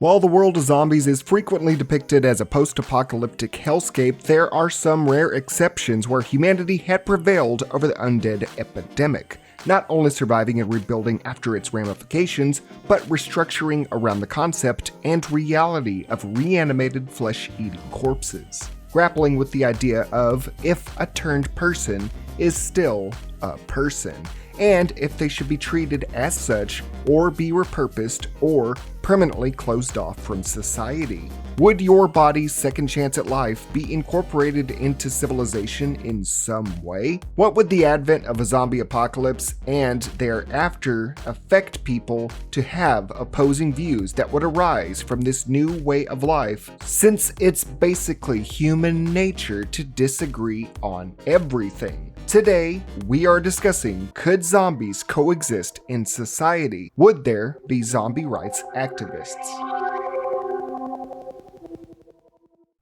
While the world of zombies is frequently depicted as a post-apocalyptic hellscape, there are some rare exceptions where humanity had prevailed over the undead epidemic, not only surviving and rebuilding after its ramifications, but restructuring around the concept and reality of reanimated flesh-eating corpses, grappling with the idea of if a turned person is still a person, and if they should be treated as such or be repurposed or permanently closed off from society. Would your body's second chance at life be incorporated into civilization in some way? What would the advent of a zombie apocalypse and thereafter affect people to have opposing views that would arise from this new way of life, since it's basically human nature to disagree on everything? Today, we are discussing, could zombies coexist in society? Would there be zombie rights activists?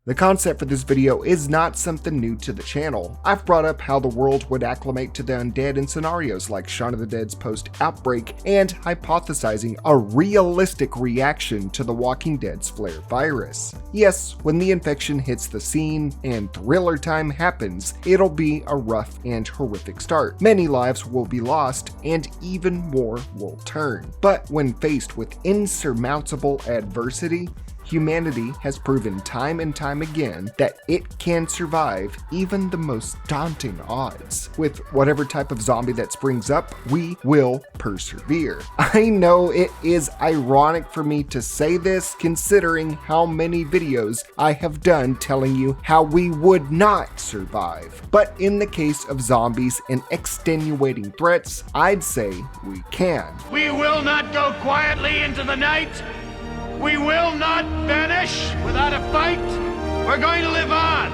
The concept for this video is not something new to the channel. I've brought up how the world would acclimate to the undead in scenarios like Shaun of the Dead's post-outbreak and hypothesizing a realistic reaction to The Walking Dead's flare virus. Yes, when the infection hits the scene and thriller time happens, it'll be a rough and horrific start. Many lives will be lost and even more will turn. But when faced with insurmountable adversity, humanity has proven time and time again that it can survive even the most daunting odds. With whatever type of zombie that springs up, we will persevere. I know it is ironic for me to say this, considering how many videos I have done telling you how we would not survive. But in the case of zombies and extenuating threats, I'd say we can. We will not go quietly into the night. We will not vanish without a fight. We're going to live on.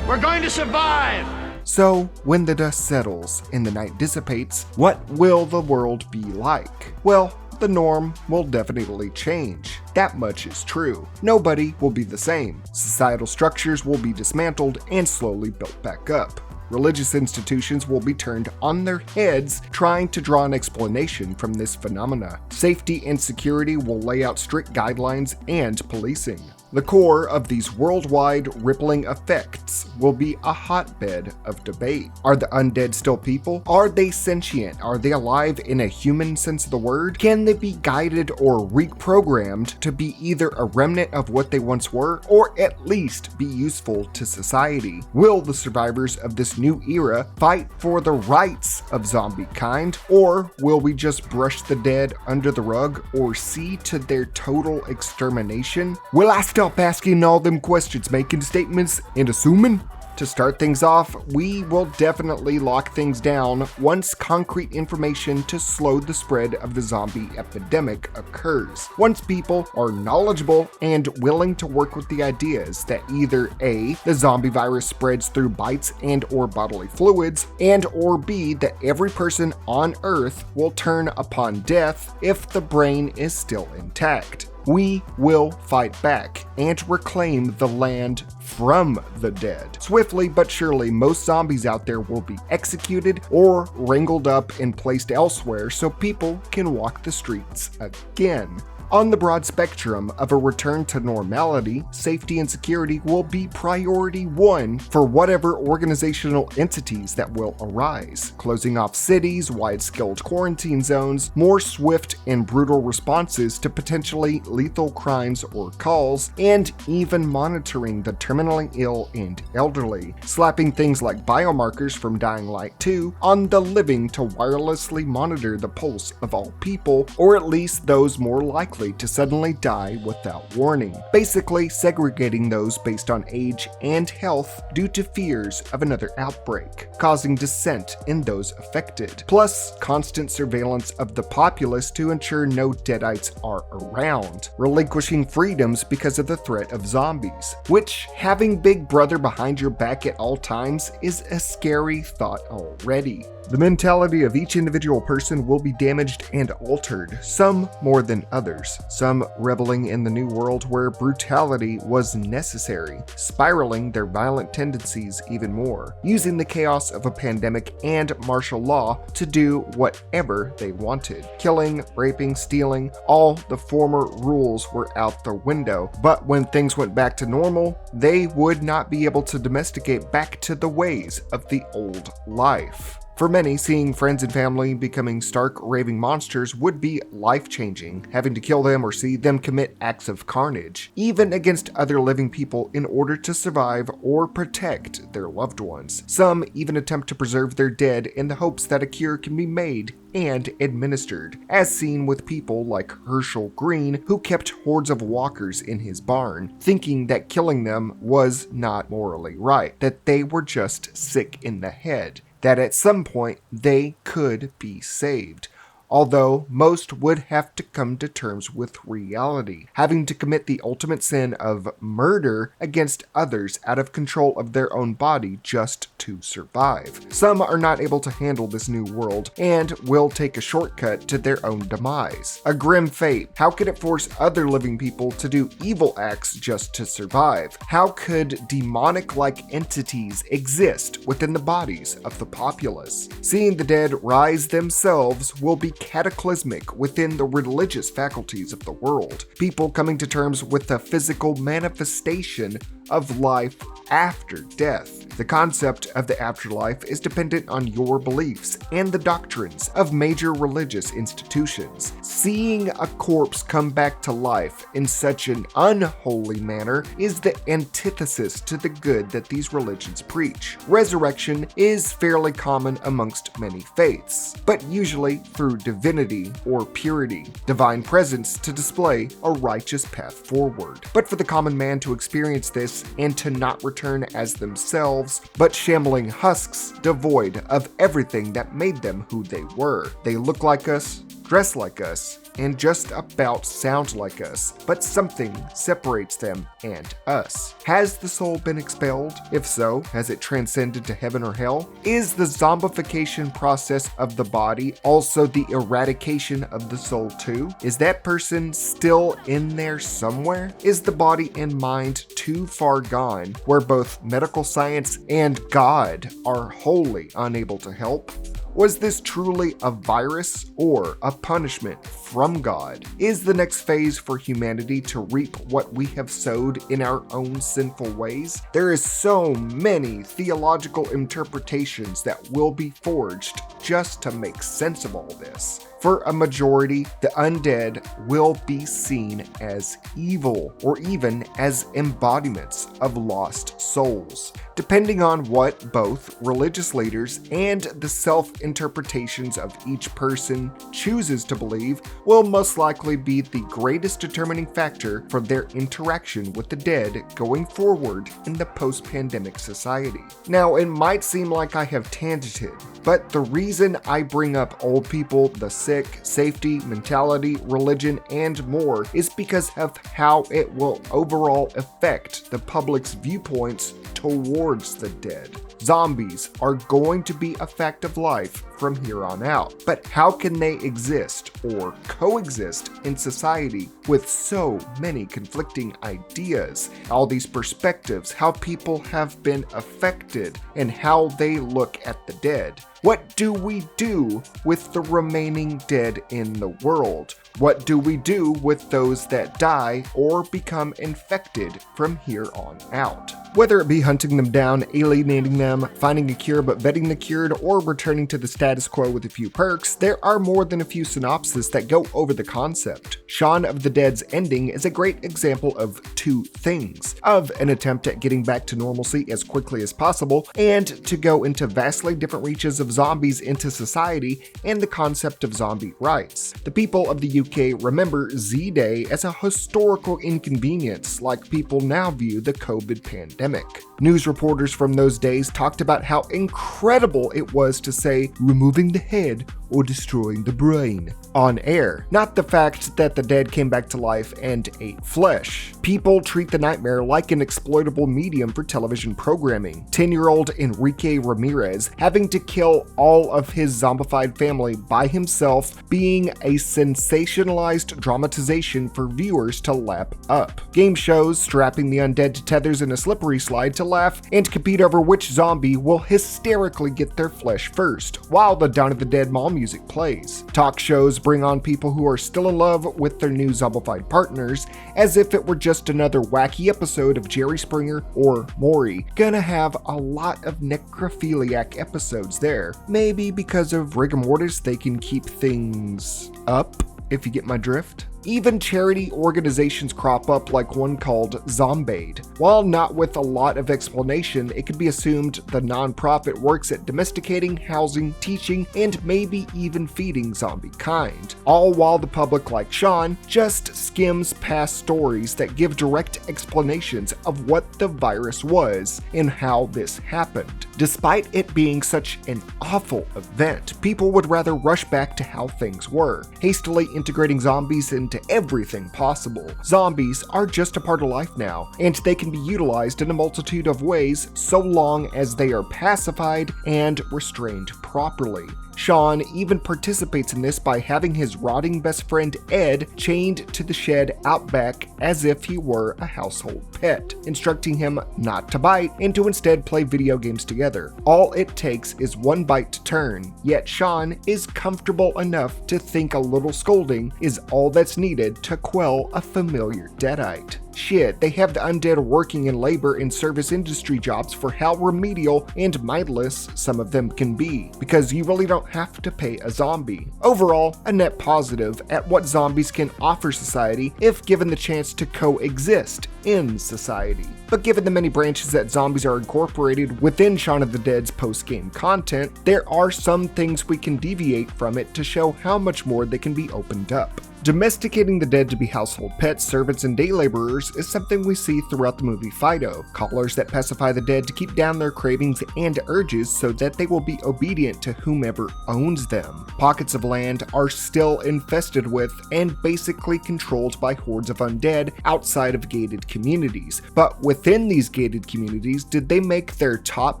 We're going to survive. So, when the dust settles and the night dissipates, what will the world be like? Well, the norm will definitely change. That much is true. Nobody will be the same. Societal structures will be dismantled and slowly built back up. Religious institutions will be turned on their heads trying to draw an explanation from this phenomena. Safety and security will lay out strict guidelines and policing. The core of these worldwide rippling effects will be a hotbed of debate. Are the undead still people? Are they sentient? Are they alive in a human sense of the word? Can they be guided or reprogrammed to be either a remnant of what they once were, or at least be useful to society? Will the survivors of this new era fight for the rights of zombie kind, or will we just brush the dead under the rug or see to their total extermination? Will I stop asking all them questions, making statements, and assuming? To start things off, we will definitely lock things down once concrete information to slow the spread of the zombie epidemic occurs. Once people are knowledgeable and willing to work with the ideas that either A, the zombie virus spreads through bites and or bodily fluids, and or B, that every person on Earth will turn upon death if the brain is still intact. We will fight back and reclaim the land from the dead. Swiftly but surely, most zombies out there will be executed or wrangled up and placed elsewhere so people can walk the streets again. On the broad spectrum of a return to normality, safety and security will be priority one for whatever organizational entities that will arise. Closing off cities, wide-scale quarantine zones, more swift and brutal responses to potentially lethal crimes or calls, and even monitoring the terminally ill and elderly, slapping things like biomarkers from Dying Light 2 on the living to wirelessly monitor the pulse of all people, or at least those more likely to suddenly die without warning, basically segregating those based on age and health due to fears of another outbreak, causing dissent in those affected, plus constant surveillance of the populace to ensure no deadites are around, relinquishing freedoms because of the threat of zombies, which, having Big Brother behind your back at all times, is a scary thought already. The mentality of each individual person will be damaged and altered, some more than others, some reveling in the new world where brutality was necessary, spiraling their violent tendencies even more, using the chaos of a pandemic and martial law to do whatever they wanted. Killing, raping, stealing, all the former rules were out the window, but when things went back to normal, they would not be able to domesticate back to the ways of the old life. For many, seeing friends and family becoming stark, raving monsters would be life-changing, having to kill them or see them commit acts of carnage, even against other living people in order to survive or protect their loved ones. Some even attempt to preserve their dead in the hopes that a cure can be made and administered, as seen with people like Herschel Green, who kept hordes of walkers in his barn, thinking that killing them was not morally right, that they were just sick in the head, that at some point they could be saved. Although most would have to come to terms with reality, having to commit the ultimate sin of murder against others out of control of their own body just to survive. Some are not able to handle this new world and will take a shortcut to their own demise. A grim fate. How could it force other living people to do evil acts just to survive? How could demonic-like entities exist within the bodies of the populace? Seeing the dead rise themselves will be cataclysmic within the religious faculties of the world, people coming to terms with the physical manifestation of life after death. The concept of the afterlife is dependent on your beliefs and the doctrines of major religious institutions. Seeing a corpse come back to life in such an unholy manner is the antithesis to the good that these religions preach. Resurrection is fairly common amongst many faiths, but usually through divinity or purity, divine presence to display a righteous path forward. But for the common man to experience this and to not return as themselves, but shambling husks devoid of everything that made them who they were. They look like us, dress like us, and just about sound like us, but something separates them and us. Has the soul been expelled? If so, has it transcended to heaven or hell? Is the zombification process of the body also the eradication of the soul too? Is that person still in there somewhere? Is the body and mind too far gone, where both medical science and God are wholly unable to help? Was this truly a virus or a punishment from God? Is the next phase for humanity to reap what we have sowed in our own sinful ways? There is so many theological interpretations that will be forged just to make sense of all this. For a majority, the undead will be seen as evil or even as embodiments of lost souls. Depending on what both religious leaders and the self-interpretations of each person chooses to believe will most likely be the greatest determining factor for their interaction with the dead going forward in the post-pandemic society. Now, it might seem like I have tangented, but the reason I bring up old people, the sick, safety, mentality, religion, and more is because of how it will overall affect the public's viewpoints towards the dead. Zombies are going to be a fact of life from here on out, but how can they exist or coexist in society with so many conflicting ideas, all these perspectives, how people have been affected, and how they look at the dead? What do we do with the remaining dead in the world? What do we do with those that die or become infected from here on out? Whether it be hunting them down, alienating them, finding a cure but vetting the cured, or returning to the status quo with a few perks, there are more than a few synopses that go over the concept. Shaun of the Dead's ending is a great example of two things: of an attempt at getting back to normalcy as quickly as possible, and to go into vastly different reaches of zombies into society and the concept of zombie rights. The people of the UK remember Z-Day as a historical inconvenience like people now view the COVID pandemic. News reporters from those days talked about how incredible it was to say removing the head or destroying the brain on air, not the fact that the dead came back to life and ate flesh. People treat the nightmare like an exploitable medium for television programming. 10-year-old Enrique Ramirez having to kill all of his zombified family by himself being a sensationalized dramatization for viewers to lap up. Game shows strapping the undead to tethers in a slippery slide to laugh and compete over which zombie will hysterically get their flesh first, while the Dawn of the Dead mall music plays. Talk shows bring on people who are still in love with their new zombified partners as if it were just another wacky episode of Jerry Springer or Maury. Gonna have a lot of necrophiliac episodes there. Maybe because of rigor mortis they can keep things up, if you get my drift. Even charity organizations crop up, like one called Zombaid. While not with a lot of explanation, it could be assumed the nonprofit works at domesticating, housing, teaching, and maybe even feeding zombie kind. All while the public, like Sean, just skims past stories that give direct explanations of what the virus was and how this happened. Despite it being such an awful event, people would rather rush back to how things were, hastily integrating zombies into everything possible. Zombies are just a part of life now, and they can be utilized in a multitude of ways so long as they are pacified and restrained properly. Sean even participates in this by having his rotting best friend Ed chained to the shed out back as if he were a household pet, instructing him not to bite and to instead play video games together. All it takes is one bite to turn, yet Sean is comfortable enough to think a little scolding is all that's needed to quell a familiar deadite. Shit, they have the undead working in labor and service industry jobs for how remedial and mindless some of them can be, because you really don't have to pay a zombie. Overall, a net positive at what zombies can offer society if given the chance to coexist in society. But given the many branches that zombies are incorporated within Shaun of the Dead's post-game content, there are some things we can deviate from it to show how much more they can be opened up. Domesticating the dead to be household pets, servants, and day laborers is something we see throughout the movie Fido. Collars that pacify the dead to keep down their cravings and urges so that they will be obedient to whomever owns them. Pockets of land are still infested with and basically controlled by hordes of undead outside of gated communities. But within these gated communities, did they make their top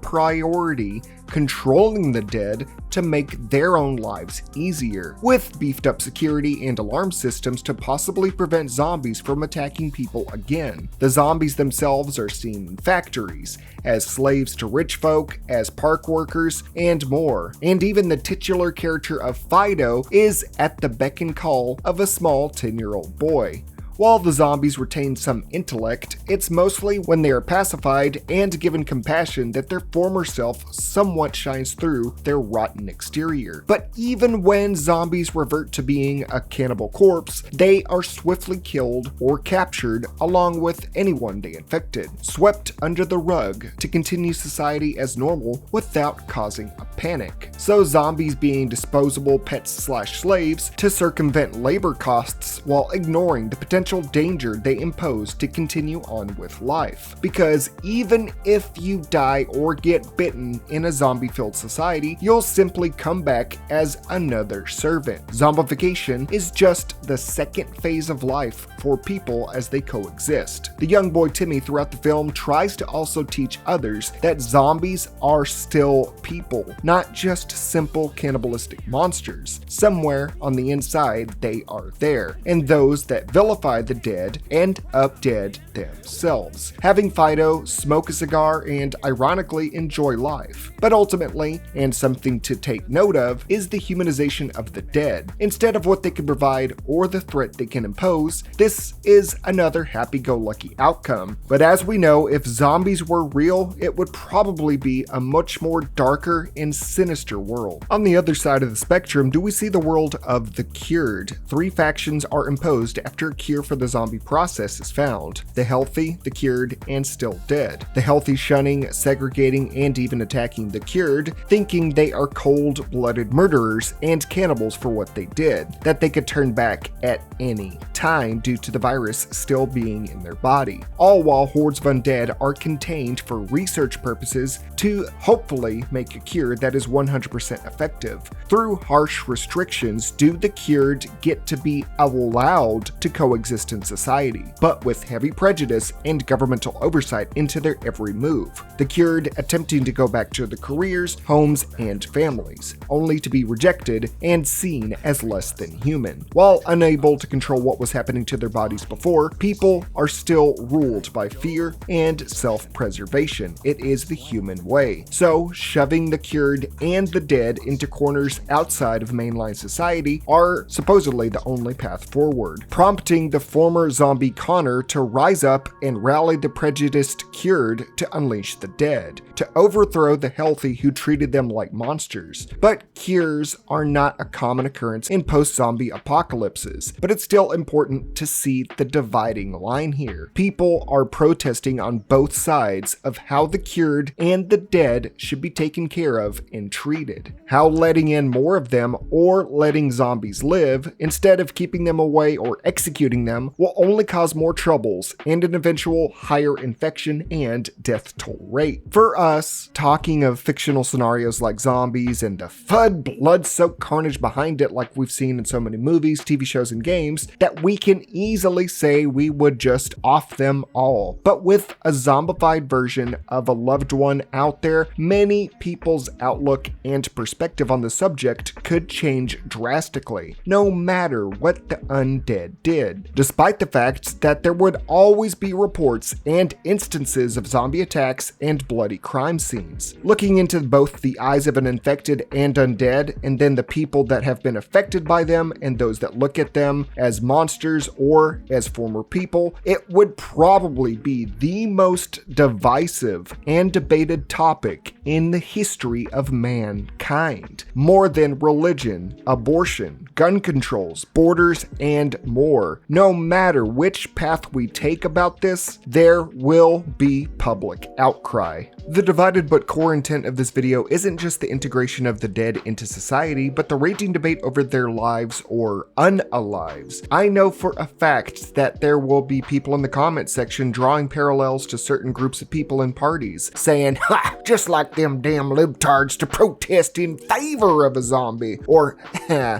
priority controlling the dead to make their own lives easier, with beefed up security and alarm systems to possibly prevent zombies from attacking people again. The zombies themselves are seen in factories, as slaves to rich folk, as park workers, and more. And even the titular character of Fido is at the beck and call of a small 10-year-old boy. While the zombies retain some intellect, it's mostly when they are pacified and given compassion that their former self somewhat shines through their rotten exterior. But even when zombies revert to being a cannibal corpse, they are swiftly killed or captured along with anyone they infected, swept under the rug to continue society as normal without causing a panic. So zombies being disposable pets/slaves to circumvent labor costs while ignoring the potential danger they impose to continue on with life. Because even if you die or get bitten in a zombie-filled society, you'll simply come back as another servant. Zombification is just the second phase of life for people as they coexist. The young boy Timmy throughout the film tries to also teach others that zombies are still people, not just simple cannibalistic monsters. Somewhere on the inside they are there, and those that vilify the dead end up dead themselves, having Fido smoke a cigar and ironically enjoy life. But ultimately, and something to take note of, is the humanization of the dead. Instead of what they can provide or the threat they can impose, this is another happy-go-lucky outcome. But as we know, if zombies were real, it would probably be a much more darker and sinister world. On the other side of the spectrum, do we see the world of the cured? 3 factions are imposed after a cure for the zombie process is found: the healthy, the cured, and still dead. The healthy shunning, segregating, and even attacking the cured, thinking they are cold-blooded murderers and cannibals for what they did, that they could turn back at any time due to the virus still being in their body. All while hordes of undead are contained for research purposes to hopefully make a cure that is 100% effective. Through harsh restrictions, do the cured get to be allowed to coexist in society, but with heavy prejudice and governmental oversight into their every move. The cured attempting to go back to their careers, homes, and families, only to be rejected and seen as less than human. While unable to control what was happening to their bodies before, people are still ruled by fear and self-preservation. It is the human way. So, shoving the cured and the dead into corners outside of mainline society are supposedly the only path forward, prompting the former zombie Connor to rise up and rally the prejudiced cured to unleash the dead, to overthrow the healthy who treated them like monsters. But cures are not a common occurrence in post-zombie apocalypses, but it's still important to see the dividing line here. People are protesting on both sides of how the cured and the dead should be taken care of and treated. How letting in more of them or letting zombies live instead of keeping them away or executing them will only cause more troubles and an eventual higher infection and death toll rate. For us, talking of fictional scenarios like zombies and the FUD blood-soaked carnage behind it like we've seen in so many movies, TV shows, and games, that we can easily say we would just off them all. But with a zombified version of a loved one out there, many people's outlook and perspective on the subject could change drastically, no matter what the undead did, despite the fact that there would always be reports and instances of zombie attacks and bloody crime scenes. Looking into both the eyes of an infected and undead, and then the people that have been affected by them and those that look at them as monsters or as former people, it would probably be the most divisive and debated topic in the history of mankind, more than religion, abortion, gun controls, borders, and more. No matter which path we take about this, there will be public outcry. The divided but core intent of this video isn't just the integration of the dead into society, but the raging debate over their lives or unalives. I know for a fact that there will be people in the comments section drawing parallels to certain groups of people in parties, saying, "Ha! Just like them damn libtards to protest in favor of a zombie," or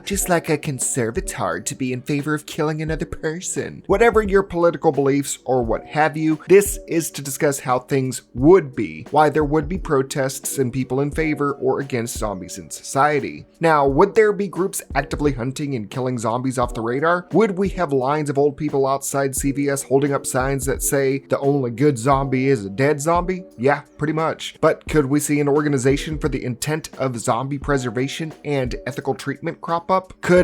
just like a conservatard to be in favor of killing another person. Whatever your political beliefs or what have you, this is to discuss how things would be, why there would be protests and people in favor or against zombies in society. Now, would there be groups actively hunting and killing zombies off the radar? Would we have lines of old people outside CVS holding up signs that say the only good zombie is a dead zombie? Yeah, pretty much. But could we see an organization for the intent of zombie preservation and ethical treatment crop up? Could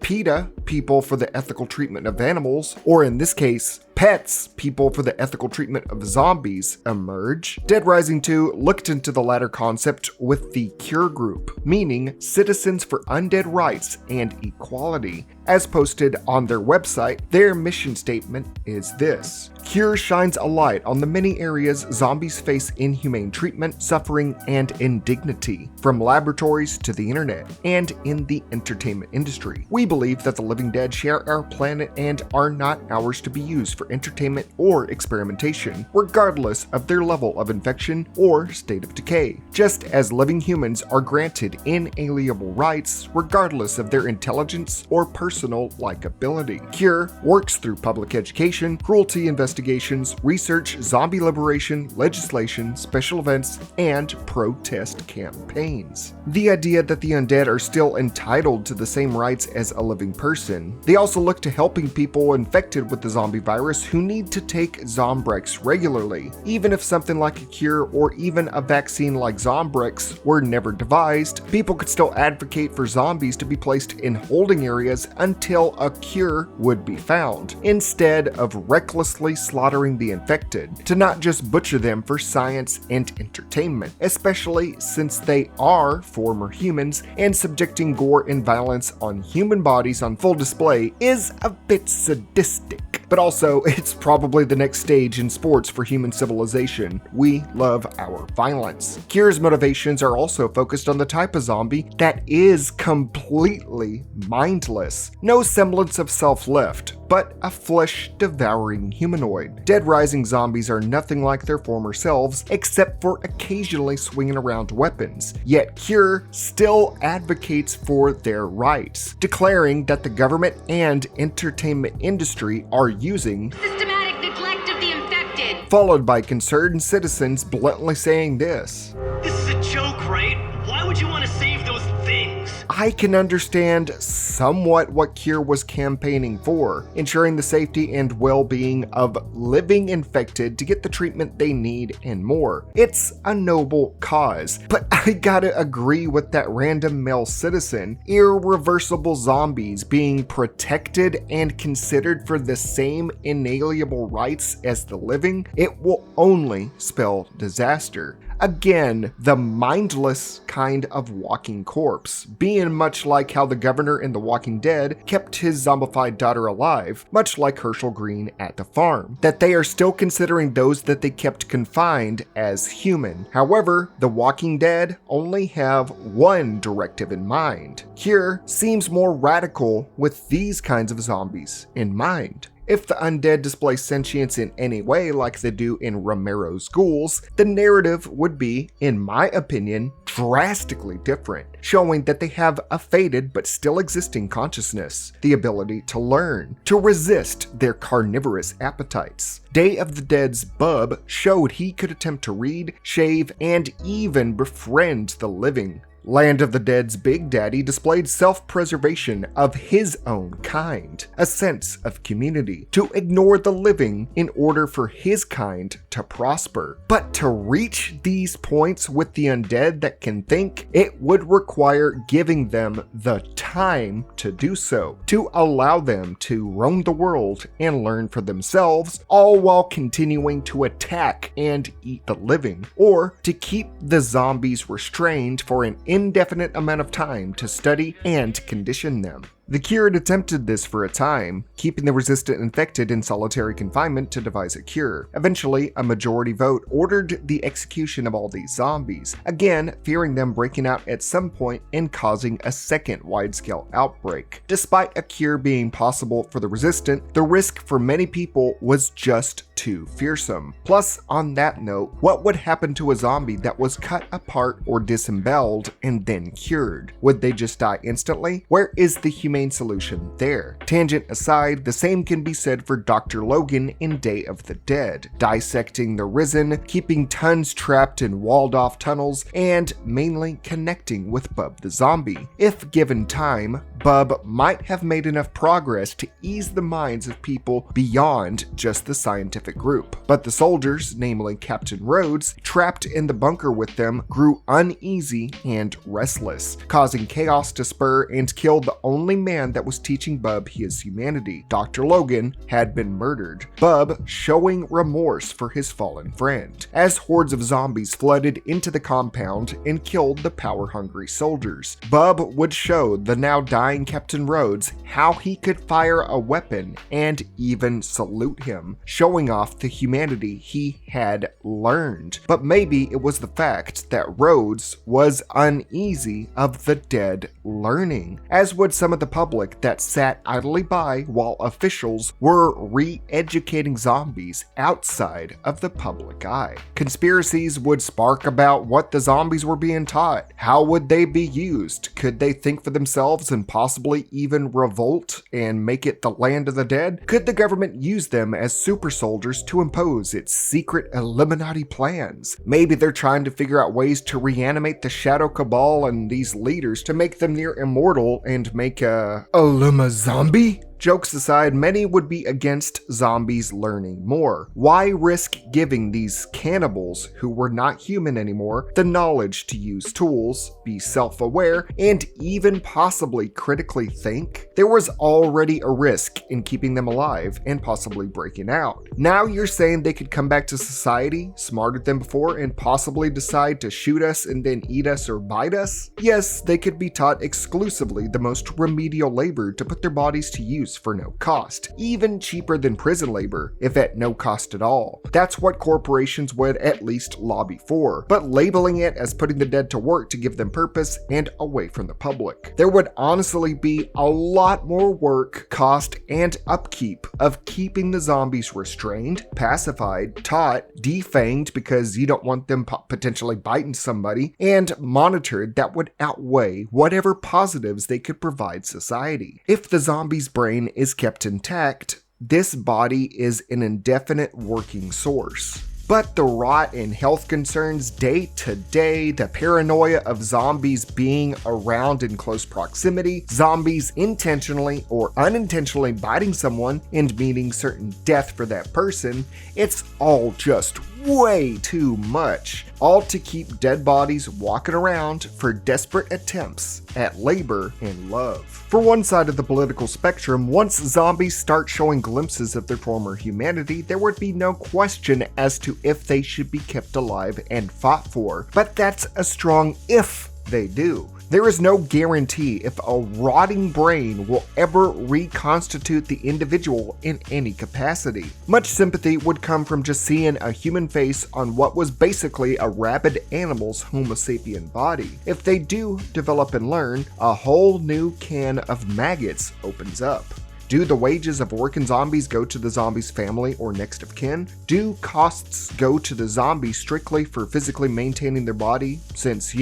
PETA, people for the ethical treatment of animals, or in this case, pets, people for the ethical treatment of zombies, emerge? Dead Rising 2 looked into the latter concept with the CURE group, meaning Citizens for Undead Rights and Equality. As posted on their website, their mission statement is this: CURE shines a light on the many areas zombies face inhumane treatment, suffering, and indignity, from laboratories to the internet, and in the entertainment industry. We believe that the living dead share our planet and are not ours to be used for entertainment or experimentation, regardless of their level of infection or state of decay, just as living humans are granted inalienable rights, regardless of their intelligence or personal likability. CURE works through public education, cruelty investigations, research, zombie liberation, legislation, special events, and protest campaigns. The idea that the undead are still entitled to the same rights as a living person. They also look to helping people infected with the zombie virus who need to take Zombrex regularly. Even if something like a cure or even a vaccine like Zombrex were never devised, people could still advocate for zombies to be placed in holding areas until a cure would be found, instead of recklessly slaughtering the infected, to not just butcher them for science and entertainment, especially since they are former humans, and subjecting gore and violence on human bodies on full display is a bit sadistic. But also, it's probably the next stage in sports for human civilization. We love our violence. C.U.R.E's motivations are also focused on the type of zombie that is completely mindless. No semblance of self left, but a flesh-devouring humanoid. Dead rising zombies are nothing like their former selves, except for occasionally swinging around weapons. Yet C.U.R.E still advocates for their rights, declaring that the government and entertainment industry are using systematic neglect of the infected, followed by concerned citizens bluntly saying this. This is a joke, right? Why would you want to save those things? I can understand somewhat what C.U.R.E was campaigning for, ensuring the safety and well-being of living infected to get the treatment they need and more. It's a noble cause, but I gotta agree with that random male citizen. Irreversible zombies being protected and considered for the same inalienable rights as the living, it will only spell disaster. Again, the mindless kind of walking corpse, being much like how the governor in The Walking Dead kept his zombified daughter alive, much like Herschel Green at the farm, that they are still considering those that they kept confined as human. However, The Walking Dead only have one directive in mind. C.U.R.E seems more radical with these kinds of zombies in mind. If the undead display sentience in any way like they do in Romero's Ghouls, the narrative would be, in my opinion, drastically different, showing that they have a faded but still existing consciousness, the ability to learn, to resist their carnivorous appetites. Day of the Dead's Bub showed he could attempt to read, shave, and even befriend the living. Land of the Dead's Big Daddy displayed self-preservation of his own kind, a sense of community, to ignore the living in order for his kind to prosper. But to reach these points with the undead that can think, it would require giving them the time to do so, to allow them to roam the world and learn for themselves, all while continuing to attack and eat the living, or to keep the zombies restrained for an indefinite amount of time to study and condition them. The C.U.R.E attempted this for a time, keeping the resistant infected in solitary confinement to devise a cure. Eventually, a majority vote ordered the execution of all these zombies, again fearing them breaking out at some point and causing a second wide-scale outbreak. Despite a cure being possible for the resistant, the risk for many people was just too fearsome. Plus, on that note, what would happen to a zombie that was cut apart or disemboweled and then cured? Would they just die instantly? Where is the humane solution there? Tangent aside, the same can be said for Dr. Logan in Day of the Dead, dissecting the risen, keeping tons trapped in walled-off tunnels, and mainly connecting with Bub the zombie. If given time, Bub might have made enough progress to ease the minds of people beyond just the scientific group. But the soldiers, namely Captain Rhodes, trapped in the bunker with them, grew uneasy and restless, causing chaos to spur and kill the only man that was teaching Bub his humanity. Dr. Logan had been murdered, Bub showing remorse for his fallen friend, as hordes of zombies flooded into the compound and killed the power-hungry soldiers. Bub would show the now dying Captain Rhodes how he could fire a weapon and even salute him, showing off the humanity he had learned. But maybe it was the fact that Rhodes was uneasy of the dead learning, as would some of the public that sat idly by while officials were re-educating zombies outside of the public eye. Conspiracies would spark about what the zombies were being taught. How would they be used? Could they think for themselves and possibly even revolt and make it the land of the dead? Could the government use them as super soldiers to impose its secret Illuminati plans? Maybe they're trying to figure out ways to reanimate the Shadow Cabal and these leaders to make them near immortal and make a Illuma zombie? Jokes aside, many would be against zombies learning more. Why risk giving these cannibals, who were not human anymore, the knowledge to use tools, be self-aware, and even possibly critically think? There was already a risk in keeping them alive and possibly breaking out. Now you're saying they could come back to society, smarter than before, and possibly decide to shoot us and then eat us or bite us? Yes, they could be taught exclusively the most remedial labor to put their bodies to use for no cost, even cheaper than prison labor, if at no cost at all. That's what corporations would at least lobby for, but labeling it as putting the dead to work to give them purpose and away from the public. There would honestly be a lot more work, cost, and upkeep of keeping the zombies restrained, pacified, taught, defanged because you don't want them potentially biting somebody, and monitored that would outweigh whatever positives they could provide society. If the zombie's brain is kept intact, this body is an indefinite working source. But the rot and health concerns day to day, the paranoia of zombies being around in close proximity, zombies intentionally or unintentionally biting someone and meaning certain death for that person, it's all just way too much. All to keep dead bodies walking around for desperate attempts at labor and love. For one side of the political spectrum, once zombies start showing glimpses of their former humanity, there would be no question as to if they should be kept alive and fought for. But that's a strong if they do. There is no guarantee if a rotting brain will ever reconstitute the individual in any capacity. Much sympathy would come from just seeing a human face on what was basically a rabid animal's Homo sapien body. If they do develop and learn, a whole new can of maggots opens up. Do the wages of working zombies go to the zombie's family or next of kin? Do costs go to the zombie strictly for physically maintaining their body, since,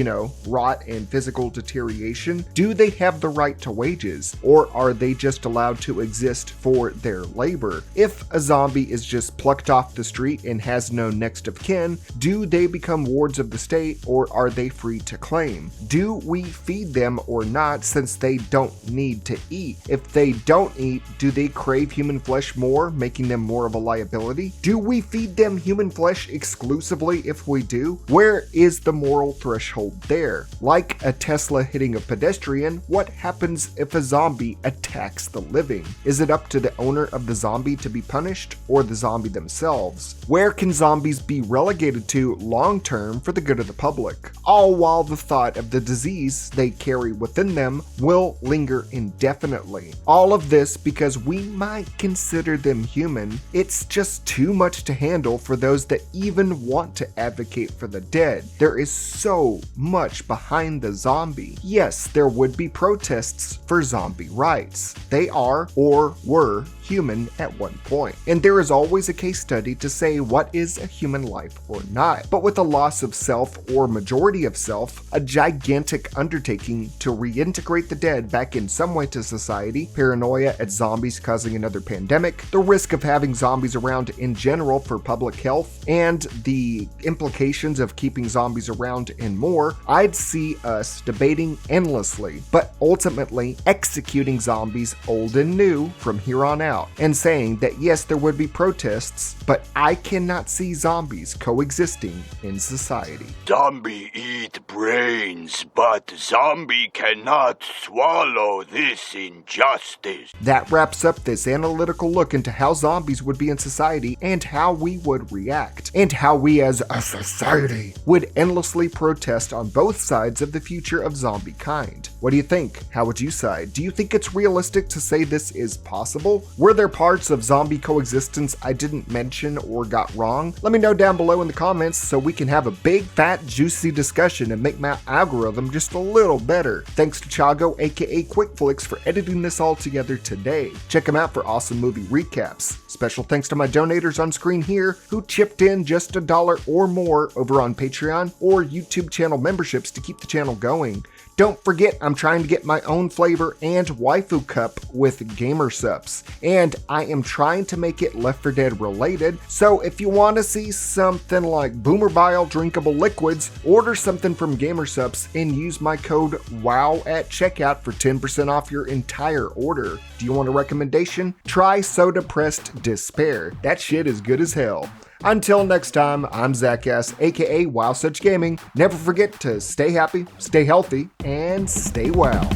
rot and physical deterioration? Do they have the right to wages, or are they just allowed to exist for their labor? If a zombie is just plucked off the street and has no next of kin, do they become wards of the state, or are they free to claim? Do we feed them or not, since they don't need to eat? If they don't eat, do they crave human flesh more, making them more of a liability? Do we feed them human flesh exclusively if we do? Where is the moral threshold there? Like a Tesla hitting a pedestrian, what happens if a zombie attacks the living? Is it up to the owner of the zombie to be punished, or the zombie themselves? Where can zombies be relegated to long term for the good of the public? All while the thought of the disease they carry within them will linger indefinitely. All of this because we might consider them human. It's just too much to handle for those that even want to advocate for the dead. There is so much behind the zombie. Yes, there would be protests for zombie rights. They are or were human at one point. And there is always a case study to say what is a human life or not. But with a loss of self or majority of self, a gigantic undertaking to reintegrate the dead back in some way to society, paranoia at zombies causing another pandemic, the risk of having zombies around in general for public health, and the implications of keeping zombies around and more, I'd see us debating endlessly, but ultimately executing zombies old and new from here on out, and saying that yes, there would be protests, but I cannot see zombies coexisting in society. Zombie eat brains, but zombie cannot swallow this injustice. That wraps up this analytical look into how zombies would be in society and how we would react, and how we as a society would endlessly protest on both sides of the future of zombie kind. What do you think? How would you side? Do you think it's realistic to say this is possible? Were there parts of zombie coexistence I didn't mention or got wrong? Let me know down below in the comments so we can have a big, fat, juicy discussion and make my algorithm just a little better. Thanks to Chago, aka QuickFlix, for editing this all together today. Check him out for awesome movie recaps. Special thanks to my donators on screen here who chipped in just $1 or more over on Patreon or YouTube channel memberships to keep the channel going. Don't forget, I'm trying to get my own flavor and waifu cup with Gamer Supps, and I am trying to make it Left 4 Dead related, so if you want to see something like Boomer Bile drinkable liquids, order something from Gamer Supps and use my code WOW at checkout for 10% off your entire order. Do you want a recommendation? Try Soda Pressed Despair. That shit is good as hell. Until next time, I'm Zackass, aka Wow Such Gaming. Never forget to stay happy, stay healthy, and stay wow.